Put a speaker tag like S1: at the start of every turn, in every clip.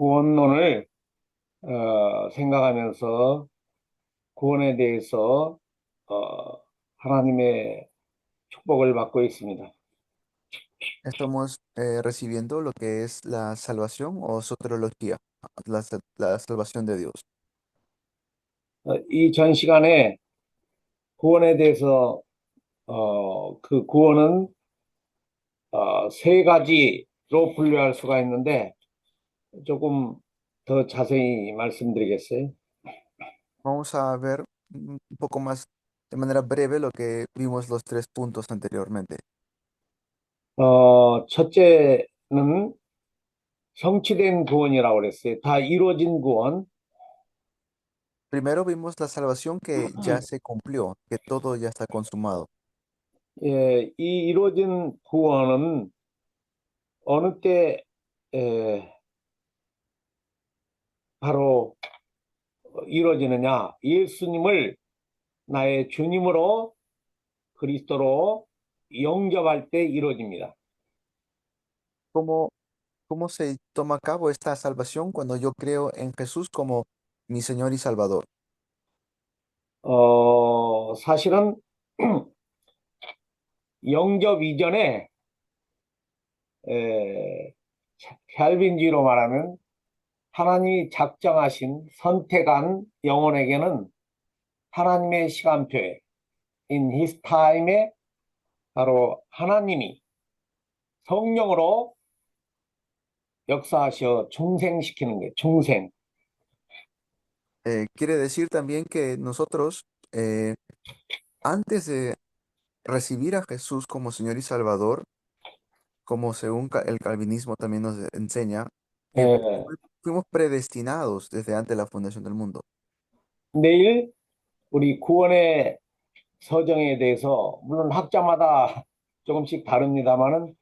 S1: 구원론을 생각하면서 구원에 대해서 하나님의 축복을 받고 있습니다.
S2: Estamos recibiendo lo que es la salvación o soterología, la salvación de Dios.
S1: 이 전 시간에 구원에 대해서 그 구원은 세 가지로 분류할 수가 있는데 조금 더 자세히 말씀드리겠어요.
S2: Vamos a ver un poco más de manera breve lo que vimos los tres puntos anteriormente.
S1: 첫째는 성취된 구원이라고 그랬어요. 다 이루어진 구원.
S2: Primero vimos la salvación que ya se cumplió, que todo ya está consumado.
S1: 예, 이 이루어진 구원은 어느 때 바로 이루어지느냐? 예수님을 나의 주님으로 그리스도로 영접할 때 이루어집니다.
S2: ¿Cómo, cómo se toma a cabo esta salvación cuando yo creo en Jesús como mi Señor y Salvador?
S1: 사실은 영접 이전에 에, 샬빈주의로 말하면 하나님이 작정하신 선택한 영혼에게는 하나님의 시간표에 in his time에 바로 하나님이 성령으로 역사하셔 중생시키는 거예요. 중생.
S2: Quiere decir también que nosotros, antes de recibir a Jesús como Señor y Salvador, como según el calvinismo también nos enseña, que
S1: 예,
S2: fuimos predestinados desde antes de la fundación del mundo.
S1: 내일 우리 구원의 서정에 대해서 물론 학자마다 조금씩 다릅니다만은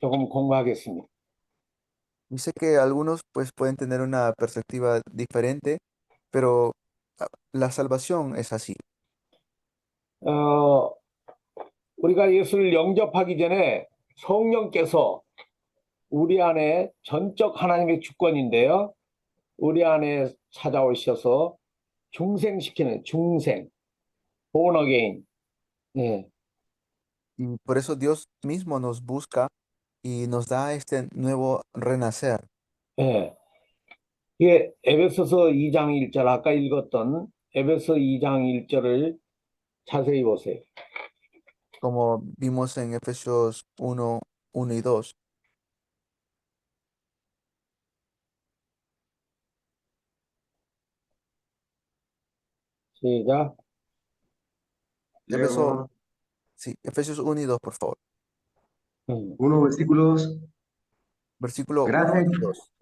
S1: 조금 공부하겠습니다.
S2: Y sé que algunos pues pueden tener una perspectiva diferente, pero la salvación es así.
S1: 어, 우리가 예수를 영접하기 전에 성령께서 우리 안에 전적 하나님의 주권인데요. 우리 안에 찾아오셔서 중생시키는 중생, born again. 예,
S2: Y por eso Dios mismo nos busca y nos da este nuevo renacer.
S1: 예. 이게 에베소서 2장 1절 아까 읽었던 에베소 2장 1절을 자세히 보세요.
S2: Como vimos en Efesios 1 y 2.
S1: 시작.
S2: Efesios,
S3: Leo
S2: sí, Efesios 1 y 2, por favor.
S1: 음,
S3: unos versículos.
S2: Versículo 1
S3: Gracias.
S2: y 2.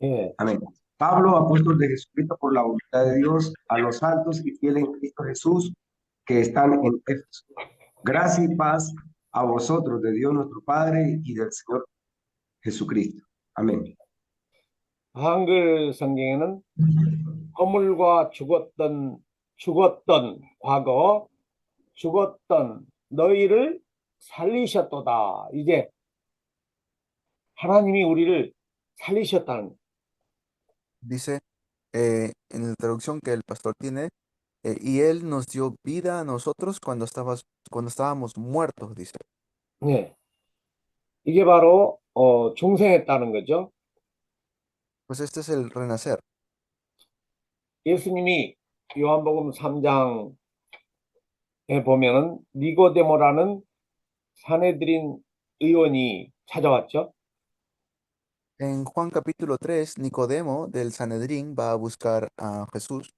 S1: 예.
S3: Amén. Pablo, apóstol de Jesucristo por la voluntad de Dios, a los santos y fieles en Cristo Jesús que están en Éfeso. Gracia y paz a vosotros de Dios nuestro Padre y del Señor Jesucristo. Amén.
S1: 한글 성경에는 허물과 죽었던 과거 죽었던 너희를 살리셨도다. 이제 하나님이 우리를 살리셨다는.
S2: Dice en la traducción que el pastor tiene, y Él nos dio vida a nosotros cuando estábamos muertos, dice.
S1: 네. 이게 바로 중생했다는 거죠.
S2: Pues este es el renacer.
S1: 예수님이 요한복음 3장에 보면은 니고데모라는 사내들인 의원이 찾아왔죠.
S2: En Juan capítulo 3, Nicodemo del Sanedrín va a buscar a Jesús.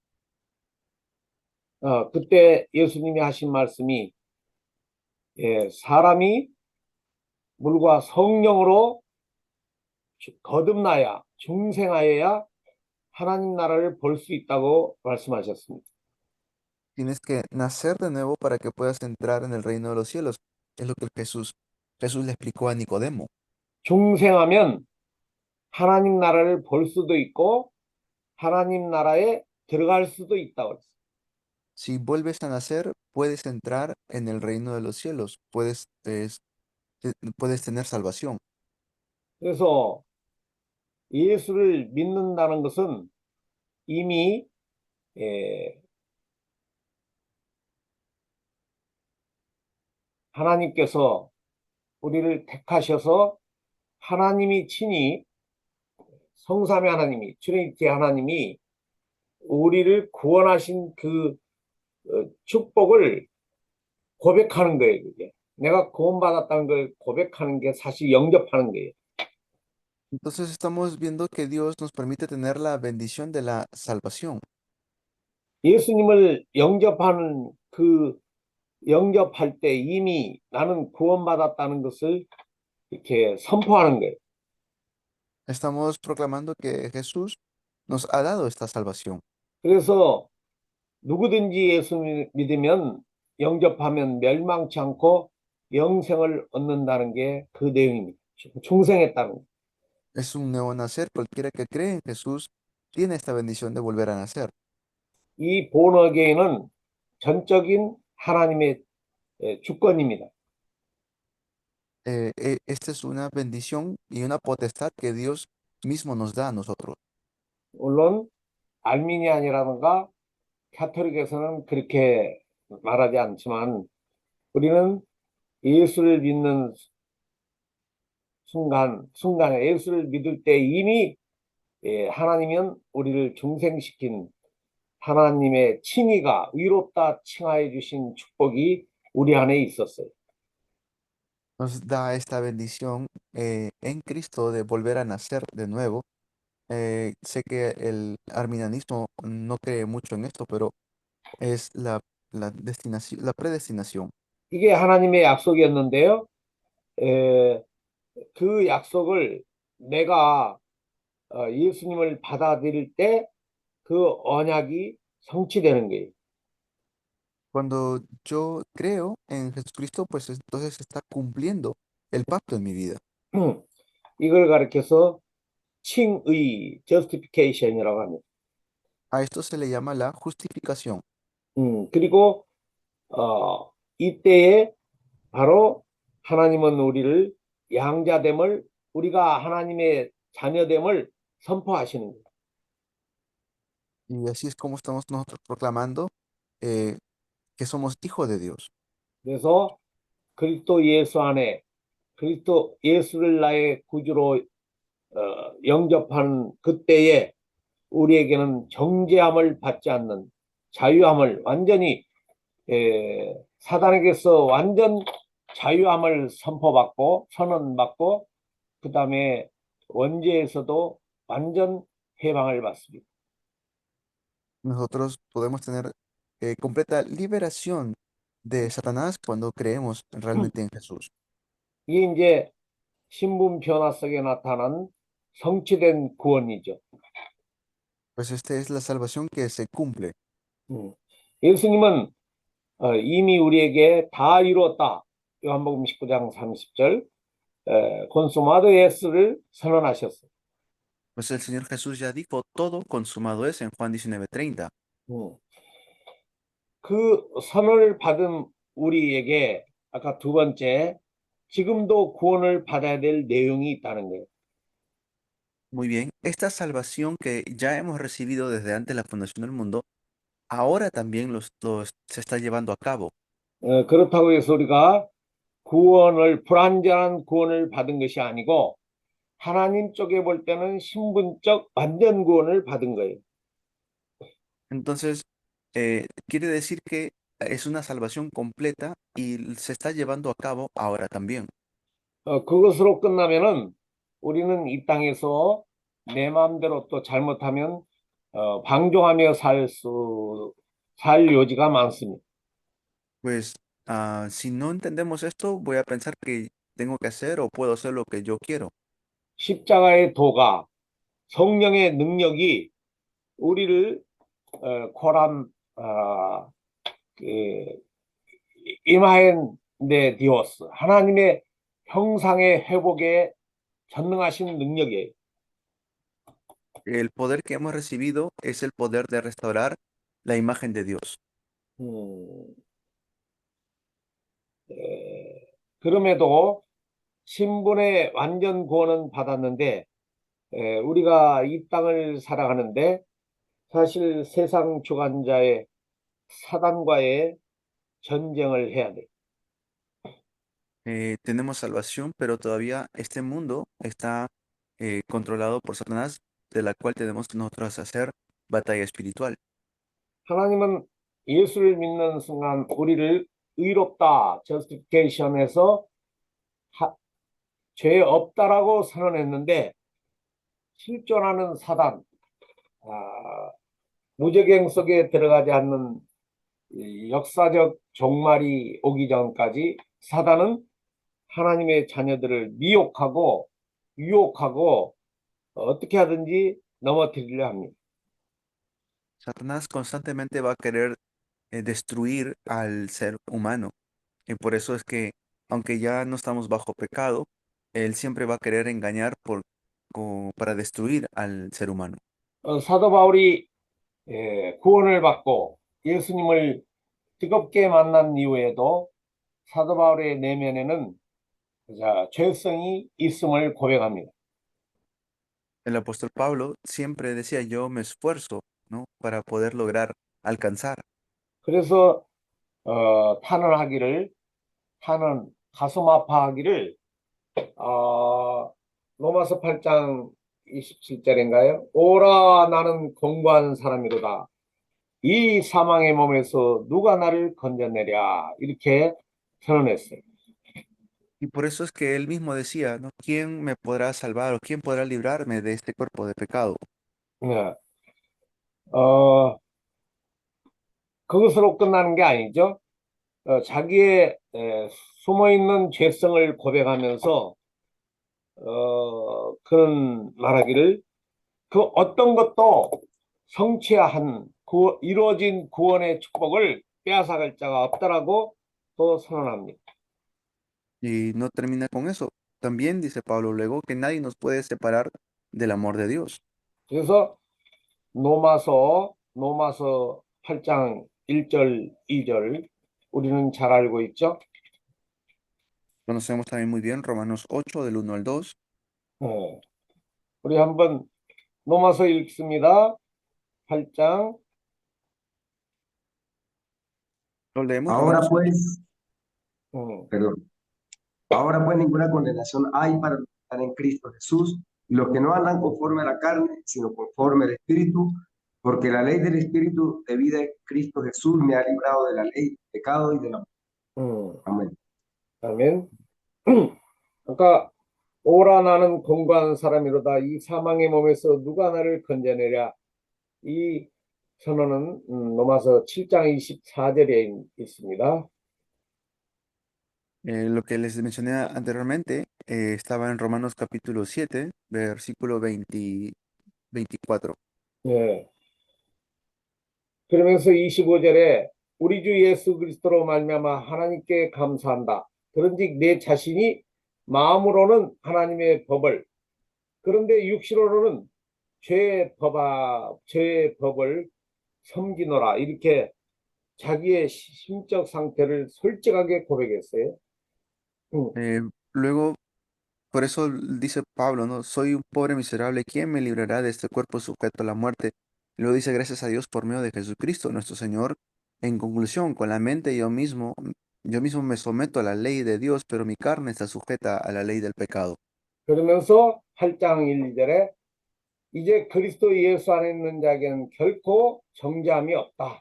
S1: 그때 예수님이 하신 말씀이 사람이 물과 성령으로 거듭나야 중생하여야 하나님 나라를 볼 수 있다고 말씀하셨습니다.
S2: Tienes que nacer de nuevo para que puedas entrar en el reino de los cielos. Es lo que Jesús le explicó a Nicodemo.
S1: 중생하면 하나님 나라를 볼 수도 있고 하나님 나라에 들어갈 수도 있다고 했어요.
S2: Si vuelves a nacer, puedes entrar en el reino de los cielos. Puedes tener salvación.
S1: 그래서 예수를 믿는다는 것은 이미 예, 하나님께서 우리를 택하셔서 하나님이 친히 성삼위 하나님이 트리니티 하나님이 우리를 구원하신 그 축복을 고백하는 거예요. 그게 내가 구원받았다는 걸 고백하는 게 사실 영접하는 거예요.
S2: Entonces estamos viendo que Dios nos permite tener la bendición de la salvación.
S1: 예수님을 영접할 때 이미 나는 구원받았다는 것을 이렇게 선포하는 거예요.
S2: Estamos proclamando que Jesús nos ha dado esta salvación.
S1: 그래서 누구든지 예수 믿으면 영접하면 멸망치 않고 영생을 얻는다는 게 그 내용입니다. 중생했다는 거.
S2: Es un nuevo nacer. Cualquiera que cree en Jesús tiene esta bendición de volver a nacer.
S1: 이 본어게인은 전적인 하나님의 주권입니다.
S2: Esta es una bendición y una potestad que Dios mismo nos da a nosotros.
S1: 물론 알미니안이라든가 카톨릭에서는 그렇게 말하지 않지만 우리는 예수를 믿는 순간에 예수를 믿을 때 이미 하나님은 우리를 중생시킨 하나님의 칭의가 의롭다 칭하여 주신 축복이 우리 안에 있었어요.
S2: Nos da esta bendición en Cristo de volver a nacer de nuevo. Sé que el arminianismo no cree mucho en esto, pero es la predestinación.
S1: 이게 하나님의 약속이었는데요. 그 약속을 내가 예수님을 받아들일 때 그 언약이 성취되는 거예요.
S2: Cuando yo creo en Jesucristo, pues entonces está cumpliendo el pacto en mi vida.
S1: 이걸 가리켜서 칭의, justification이라고 합니다.
S2: A esto se le llama la justificación.
S1: 그리고 이때에 바로 하나님은 우리를 양자됨을 우리가 하나님의 자녀됨을 선포하시는 거예요.
S2: Y así es como estamos nosotros proclamando que somos hijos de Dios.
S1: 그래서 그리스도 예수 안에 그리스도 예수를 나의 구주로 영접한 그때에 우리에게는 정죄함을 받지 않는 자유함을 완전히 사단에게서 완전 자유함을 선포받고 선언받고 그 다음에 원죄에서도 완전 해방을 받습니다.
S2: Nosotros podemos tener completa liberación de Satanás cuando creemos realmente en Jesús.
S1: 이게 이제 신분 변화 속에 나타난 성취된 구원이죠.
S2: Pues esta es la salvación que se cumple.
S1: 예수님은 이미 우리에게 다 이루었다. 요한복음 19장 30절 consumado es를 선언하셨어요.
S2: Pues el Señor Jesús ya dijo, todo consumado es en Juan 19:30.
S1: 그 선언을 받은 우리에게 아까 두 번째 지금도 구원을 받아야 될 내용이 있다는 거예요.
S2: Muy bien, esta salvación que ya hemos recibido desde antes de la fundación del mundo, ahora también se está llevando a cabo.
S1: 그렇다고 해서 우리가 불완전한 구원을 받은 것이 아니고 하나님 쪽에 볼 때는 신분적 완전 구원을 받은 거예요.
S2: Entonces, quiere decir que es una salvación completa y se está llevando a cabo ahora también.
S1: 그것으로 끝나면은 우리는 이 땅에서 내 마음대로 또 잘못하면 방종하며 살 요지가 많습니다.
S2: Pues, si no entendemos esto, voy a pensar que tengo que hacer o puedo hacer lo que yo quiero.
S1: 십자가의 도가 성령의 능력이 우리를 임하엔데 디오스 하나님의 형상의 회복에 전능하신 능력이에요.
S2: El poder que hemos recibido es el poder de restaurar la imagen de Dios.
S1: 그럼에도 신분의 완전 구원은 받았는데 우리가 이 땅을 살아가는데 사실 세상 주관자의 사단과의 전쟁을 해야 돼.
S2: Tenemos salvación, pero todavía este mundo está controlado por Satanás, de la cual tenemos que nosotros hacer batalla espiritual.
S1: 하나님은 예수를 믿는 순간 우리를 의롭다, justification에서 죄 없다라고 선언했는데 실존하는 사단, 무저갱 속에 들어가지 않는 이 역사적 종말이 오기 전까지 사단은 하나님의 자녀들을 미혹하고 유혹하고 어떻게 하든지 넘어뜨리려 합니다.
S2: Satanás constantemente va a querer destruir al ser humano. Y por eso es que, aunque ya no estamos bajo pecado, él siempre va a querer engañar para destruir al ser humano.
S1: 사도 바울이 구원을 받고 예수님을 뜨겁게 만난 이후에도 사도 바울의 내면에는 죄성이 있음을 고백합니다.
S2: El apóstol Pablo siempre decía, yo me esfuerzo, ¿no? Para poder lograr alcanzar.
S1: 그래서 가슴 아파하기를 로마서 8장 27절인가요? 오라 나는 공고한 사람이로다. 이 사망의 몸에서 누가 나를 건져내랴 이렇게 선언했어요.
S2: Y por eso es que él mismo decía, ¿no? ¿Quién me podrá salvar o quién podrá librarme de este cuerpo de pecado?
S1: 네. 그것으로 끝나는 게 아니죠. 자기의 숨어있는 죄성을 고백하면서 그런 말하기를 그 어떤 것도 성취한 이루어진 구원의 축복을 빼앗아갈 자가 없다라고 또 선언합니다.
S2: Y no termina con eso. También dice Pablo luego que nadie nos puede separar del amor de Dios.
S1: 그래서 로마서 8장 1절, 2절 우리는 잘 알고 있죠.
S2: Conocemos también muy bien Romanos 8 del 1 al 2.
S1: 우리 한번 로마서 읽습니다. 8장.
S2: Lo leemos,
S3: Ahora
S2: Romanos 8.
S3: pues, perdón, ahora pues ninguna condenación hay para los que están en Cristo Jesús, los que no andan conforme a la carne, sino conforme al Espíritu, porque la ley del Espíritu de vida en Cristo Jesús me ha librado de la ley del pecado y de la muerte. Amén.
S1: 아멘. 아까 오라 나는 공고한 사람이로다. 이 사망의 몸에서 누가 나를 건져내랴. 이 선언은 로마서 7장 24절에 있습니다.
S2: Lo que les mencioné anteriormente estaba en Romanos capítulo 7, versículo 24.
S1: 예. 그러면서 25절에 우리 주 예수 그리스도로 말미암아 하나님께 감사한다. 그런즉 내 자신이 마음으로는 하나님의 법을 그런데 육신으로는 죄의 법을 섬기노라. 이렇게 자기의 심적 상태를 솔직하게 고백했어요.
S2: Luego, por eso dice Pablo, ¿no? Soy un pobre miserable, ¿quién me librará de este cuerpo sujeto a la muerte? Y luego dice, gracias a Dios por medio de Jesucristo, nuestro Señor. En conclusión, con la mente yo mismo me someto a la ley de Dios, pero mi carne está sujeta a la ley del pecado.
S1: 그러면서 8장 1, 2절에 이제 그리스도 예수 안에 있는 자에게는 결코 정죄함이 없다.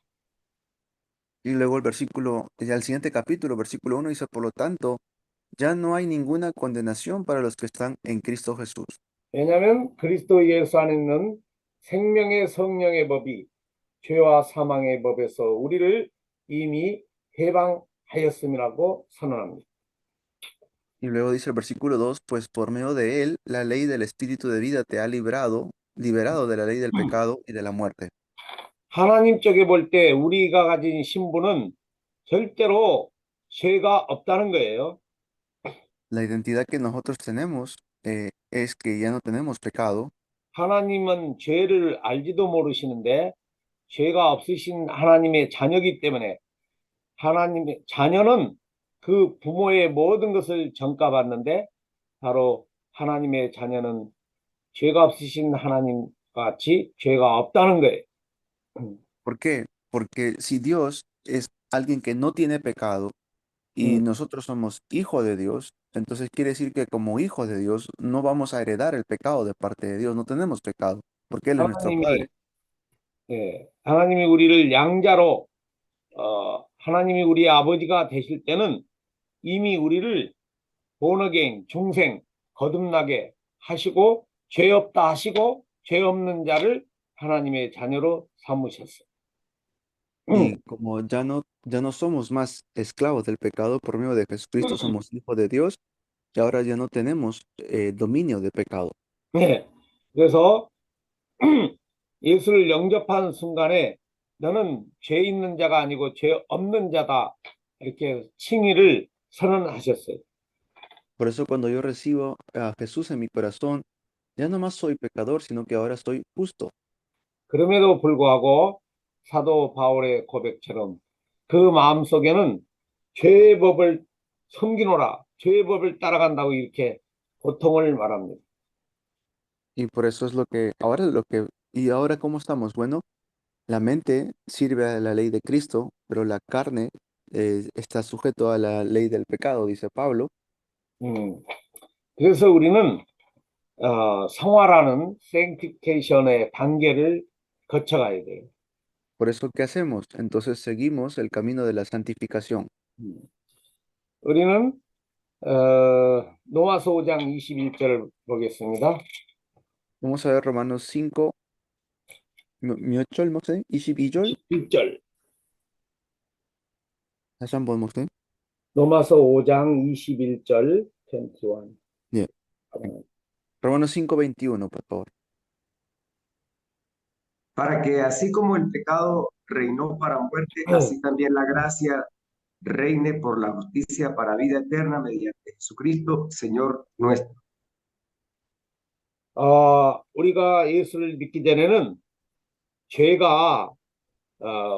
S2: Y luego ya el siguiente capítulo, versículo 1 dice, por lo tanto, ya no hay ninguna condenación para los que están en Cristo Jesús.
S1: 왜냐하면 그리스도 예수 안에 있는 생명의 성령의 법이 죄와 사망의 법에서 우리를 이미 해방하였음이라고 선언합니다.
S2: Y luego dice el versículo 2, pues por medio de él, la ley del Espíritu de vida te ha liberado de la ley del pecado y de la muerte.
S1: 하나님 쪽에 볼 때 우리가 가진 신분은 절대로 죄가 없다는 거예요.
S2: La identidad que nosotros tenemos es que ya no tenemos pecado.
S1: 하나님은 죄를 알지도 모르시는데 죄가 없으신 하나님의 자녀이기 때문에 하나님의 자녀는 그 부모의 모든 것을 전가받는데 바로 하나님의 자녀는 죄가 없으신 하나님 같이 죄가 없다는 거예요.
S2: ¿Por qué? Porque si Dios es alguien que no tiene pecado y
S1: 음,
S2: nosotros somos hijos de Dios, entonces quiere decir que como hijos de Dios no vamos a heredar el pecado de parte de Dios, no tenemos pecado, porque Él es nuestro
S1: 하나님이
S2: Padre.
S1: 하나님이 우리를 양자로 하나님이 우리 아버지가 되실 때는 이미 우리를 born again, 중생, 거듭나게 하시고 죄 없다 하시고 죄 없는 자를 하나님의 자녀로 삼으셨어요.
S2: Y como ya no somos más esclavos del pecado por medio de Jesucristo, somos hijos de Dios y ahora ya no tenemos dominio de pecado.
S1: 네. 그래서 예수를 영접한 순간에 너는 죄 있는 자가 아니고 죄 없는 자다 이렇게 칭의를 선언하셨어요.
S2: Por eso cuando yo recibo a Jesús en mi corazón, ya no más soy pecador, sino que ahora soy justo.
S1: 그럼에도 불구하고 사도 바울의 고백처럼 그 마음속에는 죄의 법을 섬기노라, 죄의 법을 따라간다고 이렇게 고통을 말합니다.
S2: Y por eso es y ahora ¿cómo estamos? Bueno, la mente sirve a la ley de Cristo, pero la carne está sujeto a la ley del pecado, dice Pablo.
S1: 음, 그래서 우리는 성화라는 sanctification의 단계를 거쳐가야 돼요.
S2: Por eso, ¿qué hacemos? Entonces seguimos el camino de la santificación.
S1: 음. 우리는 로마서 5장 21절을 보겠습니다.
S2: Vamos a ver Romanos 5, 몇 절 목사님? 22절?
S1: 1절.
S2: 다시 한번 목사님.
S1: 로마서 5장 21절 21.
S2: 예. Romanos 5:21, por favor.
S3: Para que así como el pecado reinó para muerte, así también la gracia reine por la justicia para vida eterna mediante Jesucristo, Señor nuestro.
S1: 우리가 예수를 믿기 전에는 죄가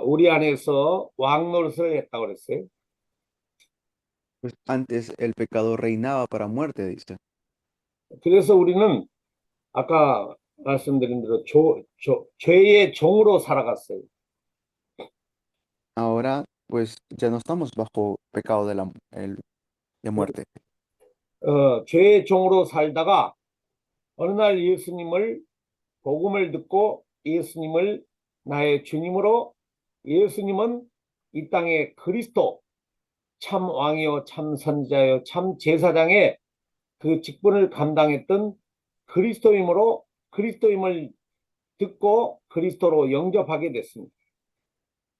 S1: 우리 안에서 왕노릇을 했다고 그랬어요.
S2: Pues antes el pecado reinaba para muerte, dice.
S1: 그래서 우리는 아까 말씀드린 대로 죄의 종으로 살아갔어요.
S2: Ahora, pues ya no estamos bajo pecado de muerte.
S1: 죄의 종으로 살다가 어느 날 예수님을 복음을 듣고 예수님을 나의 주님으로 예수님은 이 땅의 그리스도 참 왕이요 참 선지자요 참 제사장의 그 직분을 감당했던 그리스도임을 듣고 그리스도로 영접하게 됐습니다.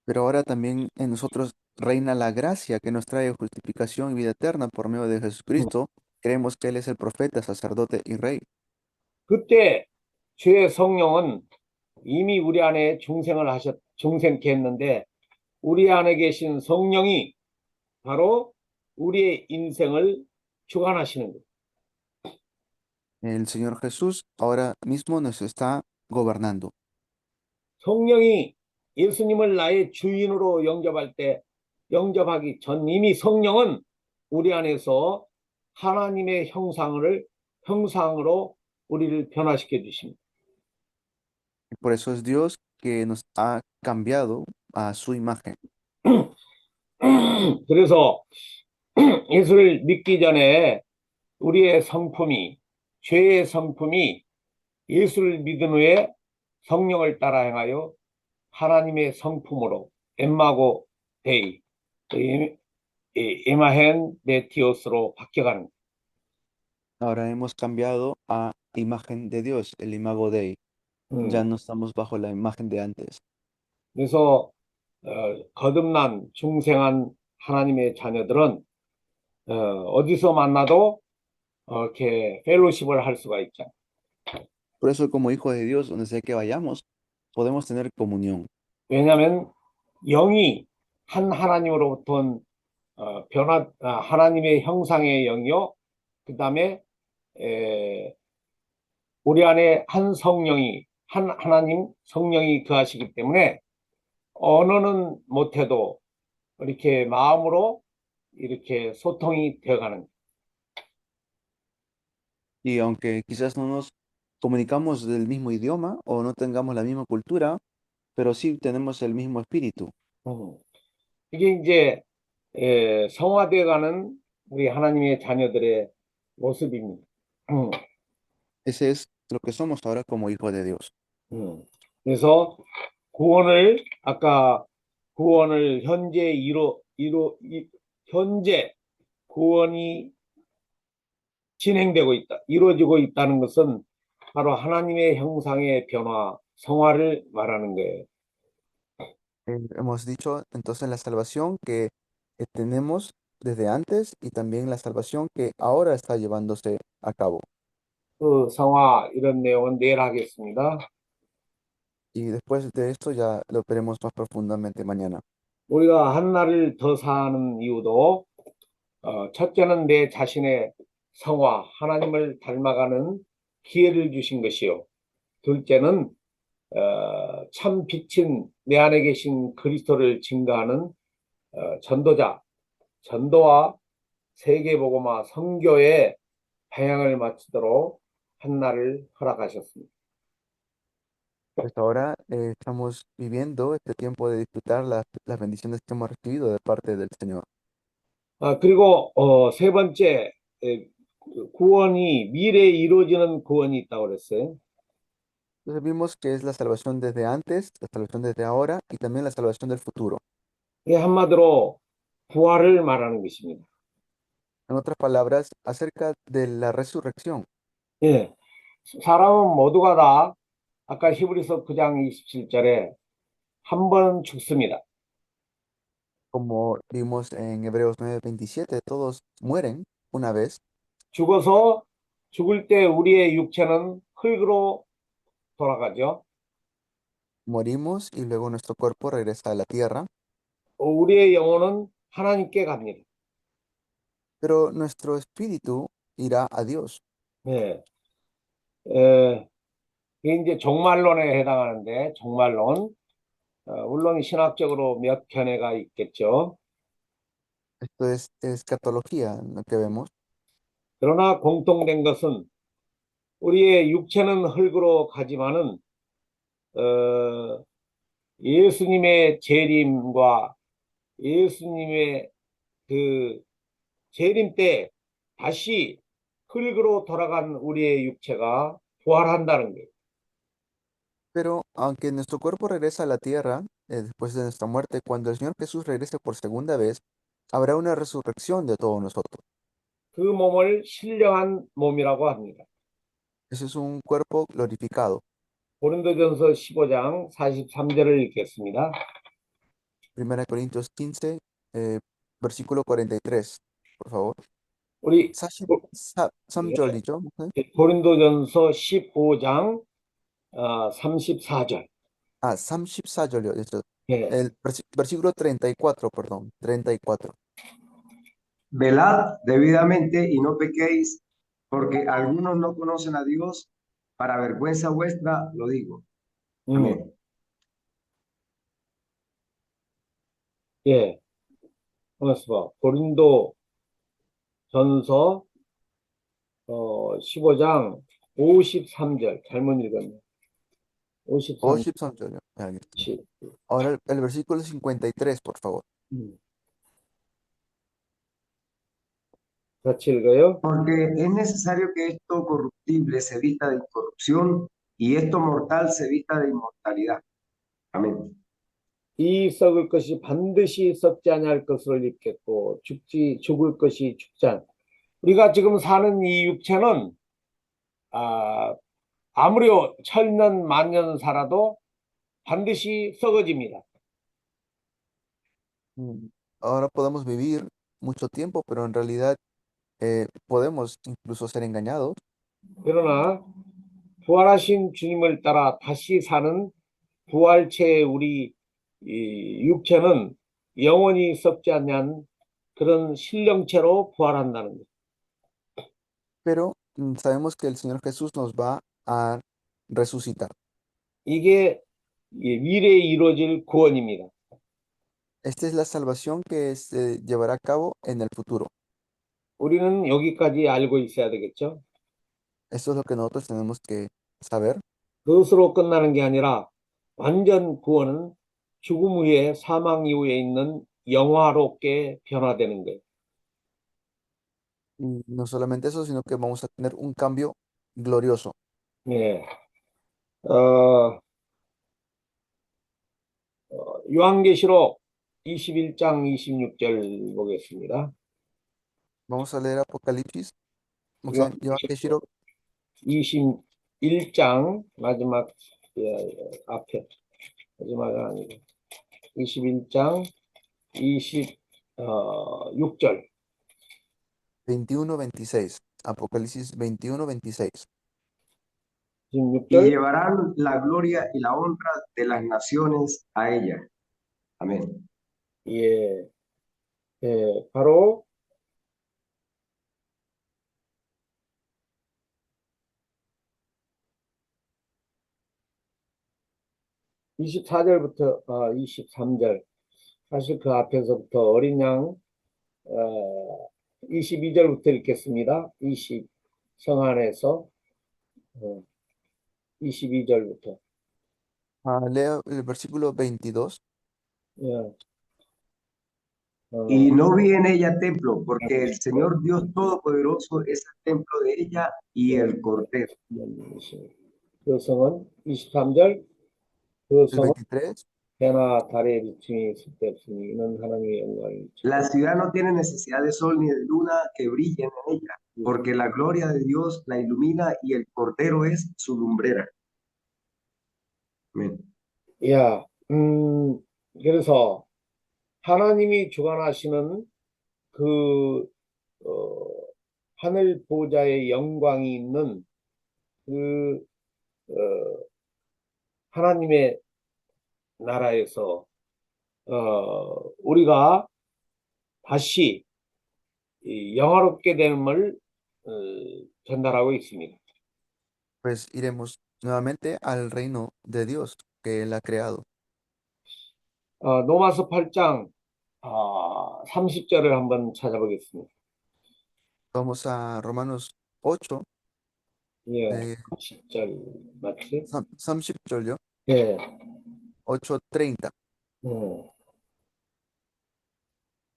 S2: Pero ahora también en nosotros reina la gracia que nos trae justificación y vida eterna por medio de Jesucristo. Creemos que Él es el profeta, sacerdote y rey.
S1: 그때 주의 성령은 이미 우리 안에 중생케 했는데 우리 안에 계신 성령이 바로 우리의 인생을 주관하시는 거예요.
S2: El Señor Jesús ahora mismo nos está gobernando.
S1: 성령이 예수님을 나의 주인으로 영접하기 전 이미 성령은 우리 안에서 하나님의 형상으로 우리를 변화시켜 주십니다.
S2: Y por eso es Dios que nos ha cambiado a su imagen.
S1: 그래서 예수를 믿기 전에 우리의 성품이 죄의 성품이 예수를 믿은 후에 성령을 따라 행하여 하나님의 성품으로 엠마고 데이 이마헨 메티오스로 바뀌어가는.
S2: Ahora hemos cambiado a imagen de Dios, el imago Dei. Ya no estamos bajo la imagen de antes.
S1: 그래서 거듭난 중생한 하나님의 자녀들은 어디서 만나도 이렇게 펠로십을 할 수가 있죠.
S2: Por eso, como hijos de Dios, donde sea que vayamos, podemos tener comunión.
S1: 왜냐하면 영이 한 하나님으로부터 하나님의 형상의 영이요. 그 다음에 우리 안에 한 하나님 성령이 거하시기 때문에 언어는 못해도 이렇게 마음으로 이렇게 소통이 되어가는.
S2: Y aunque quizás no nos comunicamos del mismo idioma o no tengamos la misma cultura, pero sí tenemos el mismo espíritu.
S1: 음. 이게 이제 성화되어가는 우리 하나님의 자녀들의 모습입니다. 음.
S2: Ese es lo que somos ahora como hijos de Dios.
S1: 그래서 아까 구원을 현재 구원이 진행되고 있다, 이루어지고 있다는 것은 바로 하나님의 형상의 변화, 성화를 말하는 거예요.
S2: Hemos dicho entonces la salvación que tenemos desde antes y también la salvación que ahora está llevándose a cabo.
S1: 그 성화 이런 내용은 내일 하겠습니다.
S2: Y después de esto ya lo veremos más profundamente mañana.
S1: 우리가 한 날을 더 사는 이유도 첫째는 내 자신의 성화, 하나님을 닮아가는 기회를 주신 것이요. 둘째는 참 빛인 내 안에 계신 그리스도를 증거하는 전도와 세계복음화 선교의 방향을 맞추도록 한 날을 허락하셨습니다.
S2: Pues ahora estamos viviendo este tiempo de disfrutar las bendiciones que hemos recibido de parte del Señor.
S1: 그리고 세 번째, 구원이 미래에 이루어지는 구원이 있다고 그랬어요.
S2: Entonces vimos que es la salvación desde antes, la salvación desde ahora y también la salvación del futuro.
S1: 이게 한마디로 부활을 말하는 것입니다.
S2: En otras palabras, acerca de la resurrección.
S1: 예, 사람은 모두가 다 아까 히브리서 9장 27절에 한 번 죽습니다.
S2: Como vimos en Hebreos 9:27, todos mueren una vez.
S1: 죽어서 죽을 때 우리의 육체는 흙으로 돌아가죠.
S2: Morimos y luego nuestro cuerpo regresa a la tierra,
S1: 우리의 영혼은 하나님께 갑니다.
S2: pero nuestro espíritu irá a Dios.
S1: 네. 이게 이제 종말론에 해당하는데, 종말론. 물론 신학적으로 몇 견해가 있겠죠.
S2: Esto es escatología, lo que vemos.
S1: 그러나 공통된 것은 우리의 육체는 흙으로 가지만은 예수님의 재림과 예수님의 그 재림 때 다시 흙으로 돌아간 우리의 육체가 부활한다는 거예요.
S2: Pero aunque nuestro cuerpo regresa a la tierra después de nuestra muerte, cuando el Señor Jesús regrese por segunda vez, habrá una resurrección de todos nosotros.
S1: 그 몸을 신령한 몸이라고 합니다.
S2: Ese es un cuerpo glorificado.
S1: 고린도전서 15장 43절을 읽겠습니다.
S2: 1 Corintios 15, versículo 43, por favor.
S1: 우리
S2: 3절이죠?
S1: 고린도전서 15장 34절.
S2: 34절이요.
S1: 예.
S2: El versículo 34, perdón, 34.
S3: Velad debidamente y no pequéis, porque algunos no conocen a Dios. Para vergüenza vuestra lo digo. Amén.
S1: 예. 고린도 전서 15장 53절 잘못 읽었네. 53절.
S2: 53절이요. Ahora el versículo 53, por favor.
S1: 같이 읽어요.
S3: Porque es necesario que esto corruptible se vista de incorrupción y esto mortal se vista de inmortalidad. Amén.
S1: 이 썩을 것이 반드시 썩지 아니할 것을 입겠고 죽을 것이 죽지 않. 우리가 지금 사는 이 육체는 아무리 천년 만년 살아도 반드시 썩어집니다.
S2: Ahora podemos vivir mucho tiempo, pero en realidad podemos incluso ser engañados.
S1: 그러나 부활하신 주님을 따라 다시 사는 부활체의 우리 이 육체는 영원히 썩지 않는 그런 신령체로 부활한다는 것.
S2: Pero sabemos que el Señor Jesús nos va a resucitar.
S1: 이게 미래에 이루어질 구원입니다.
S2: Esta es la salvación que se llevará a cabo en el futuro.
S1: 우리는 여기까지 알고 있어야 되겠죠?
S2: Esto es lo que nosotros tenemos que saber.
S1: 그것으로 끝나는 게 아니라 완전 구원은 죽음 후에 사망 이후에 있는 영화롭게 변화되는 거예요.
S2: Y no solamente eso, sino que vamos a tener un cambio glorioso.
S1: 예. 어, 요한계시록 21장 26절 보겠습니다.
S2: Vamos a leer Apocalipsis. 요한계시록
S1: 21장 마지막 앞에 마지막은 아니고 21장 26절
S2: 21-26. Apocalipsis 21-26.
S3: Y
S1: 26절
S3: llevarán la gloria y la honra de las naciones a ella. Amén.
S1: 예, 바로 24절부터 23절 사실 그 앞에서부터 어린 양 22절부터 읽겠습니다. 20성 안에서 22절부터
S2: Lea el versículo 22.
S1: 예,
S3: Y no vi en ella templo, porque el Señor Dios Todopoderoso es el templo de ella y el Cordero.
S1: 그 성은 23절 그
S2: El
S1: 성은
S2: 23.
S1: 해나 달의 비침이 쓸데없으니 이는 하나님의 영광이
S3: La ciudad no tiene necesidad de sol ni de luna que brillen en ella, porque la gloria de Dios la ilumina y el Cordero es su lumbrera. Amén.
S1: 야, 그래서 하나님이 주관하시는 그 하늘 보좌의 영광이 있는 그 하나님의 나라에서 우리가 다시 이 영화롭게 됨을 전달하고 있습니다.
S2: Pues iremos nuevamente al reino de Dios que Él ha creado.
S1: 로마서 8장 30절을 한번 찾아보겠습니다.
S2: Vamos a Romanos 8,
S1: 예, 30절 맞지?
S2: 30절요.
S1: 예,
S2: 8:30.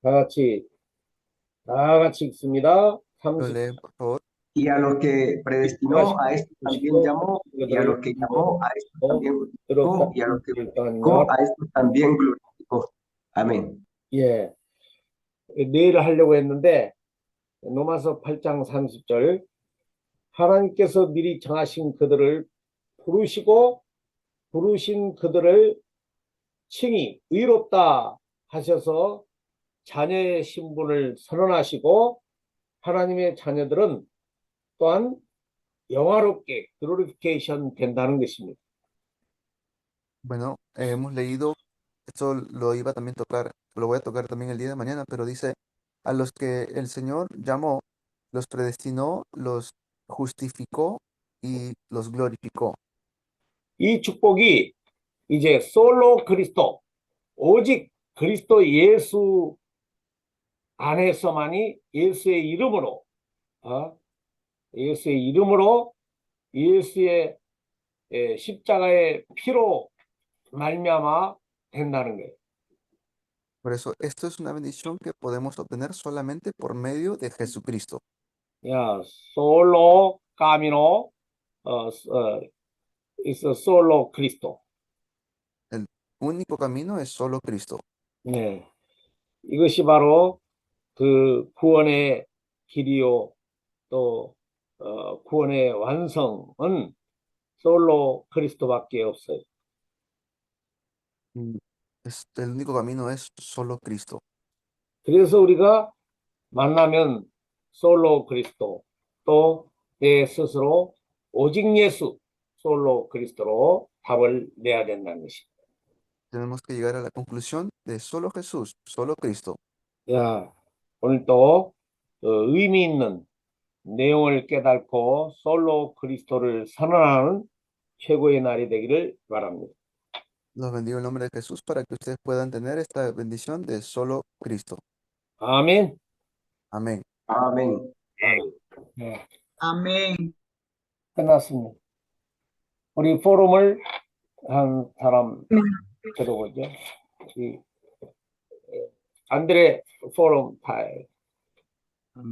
S1: 다 같이 읽습니다.
S2: Lo
S1: 30.
S2: leen, por favor.
S3: Y a los que predestinó, a estos también llamó, y a los que llamó, a estos también glorificó, y a los que glorificó, a estos también glorificó. Amén.
S1: 예, 내일 하려고 했는데 로마서 8장 30절 하나님께서 미리 정하신 그들을 부르시고 부르신 그들을 칭히 의롭다 하셔서 자녀의 신분을 선언하시고 하나님의 자녀들은 또한 영화롭게 글로리피케이션 된다는 것입니다.
S2: Bueno, hemos leído, esto lo iba también a tocar, lo voy a tocar también el día de mañana, pero dice, a los que el Señor llamó, los predestinó, los justificó y los glorificó.
S1: 이 축복이 이제 솔로 그리스도 오직 그리스도 예수 안에서만이 예수의 이름으로 예수의 십자가의 피로 말미암아 된다는 거예요.
S2: Por eso, esto es una bendición que podemos obtener solamente por medio de Jesucristo.
S1: 야, 솔로 까미노 is 솔로 그리스도.
S2: El único camino es solo Cristo.
S1: 네. 이것이 바로 그 구원의 길이요 또 구원의 완성은 솔로 그리스도밖에 없어요.
S2: El único camino es solo Cristo.
S1: 그래서 우리가 만나면 솔로 그리스도 또 내 스스로 오직 예수 솔로 그리스도로 답을 내야 된다는 것입니다.
S2: Tenemos que llegar a la conclusión de solo Jesús, solo Cristo.
S1: 야, 오늘 또 의미 있는 내용을 깨닫고 솔로 그리스도를 선언하는 최고의 날이 되기를 바랍니다.
S2: Los bendigo en el nombre de Jesús para que ustedes puedan tener esta bendición de solo Cristo.
S1: 아멘.
S2: Amén.
S3: Amén.
S1: 네,
S4: Amén.
S1: 끝났습니다. 우리 포럼을 한 사람 들어보죠. 이 안드레 포럼 파일.